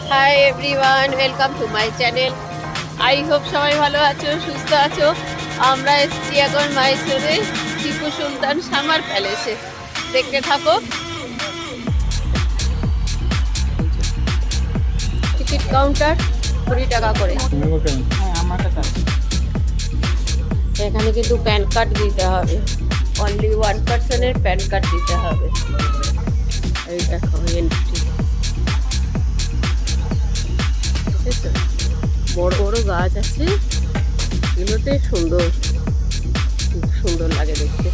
Hi everyone, welcome to my channel. I hope সবাই ভালো আছো, সুস্থ আছো। আমরা এসেছি এখন মাইসোরে টিপু সুলতান সামার প্যালেসে। দেখতে থাকো। টিকিট কাউন্টার 20 টাকা করে। এখানে কিন্তু প্যান কার্ড দিতে হবে, অনলি 1 পার্সনের প্যান কার্ড দিতে হবে। এই দেখো এন্ট্রি, বড় বড় গাছ আছে, এগুলোতে সুন্দর, খুব সুন্দর লাগে দেখতে।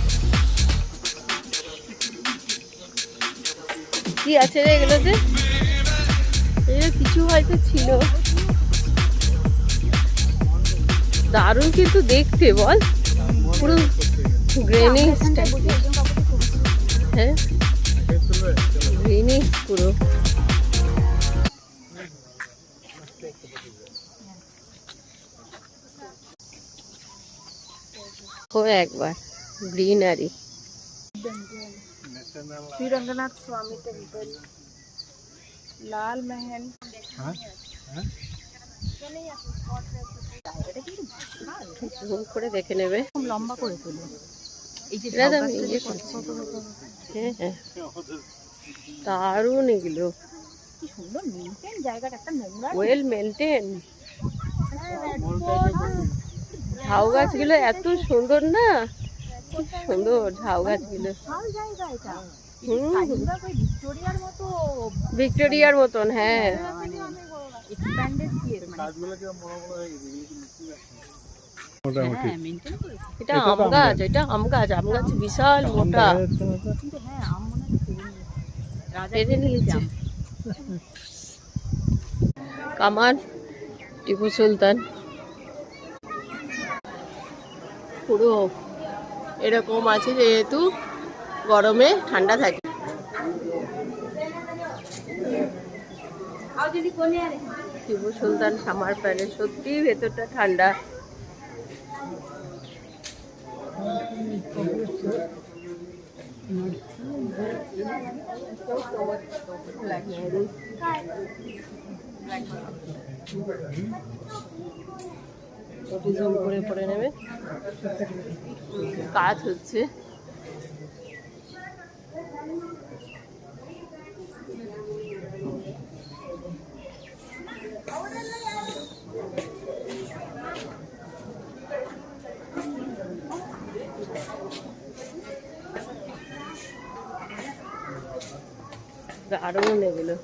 কি আছে রে এগুলোতে? এগুলো কিছু হয়তো ছিল, দারুণ কিন্তু দেখতে, বল পুরো গ্রেনি স্টাইল। হ্যাঁ গ্রেনি পুরো। ও একবার গ্রিনারি। श्री रंगनाथ स्वामी टेम्पल, लाल महल। জুম করে দেখে নেবে, লম্বা করে তোলো। এই যে হ্যাঁ হ্যাঁ দারুণ এগুলো, কি সুন্দর মেইনটেইন জায়গাটা, একটা নোংরা ওয়েল মেনটেন। ঝাউ গাছগুলো এত সুন্দর না, খুব সুন্দর ঝাউ গাছগুলো। জায়গা এটা। ভিক্টোরিয়ার মতন, হ্যাঁ। এটা আম গাছ, এটা আম গাছ, আম গাছ বিশাল মোটা। কামান টিপু সুলতান পুরো এরকম আছে, যেহেতু গরমে ঠান্ডা থাকে। টিপু সুলতান সামার প্যালেস, সত্যি ভেতরটা ঠান্ডা। জুম করে পড়ে নেবে, কাজ হচ্ছে। দারুণ এগুলো।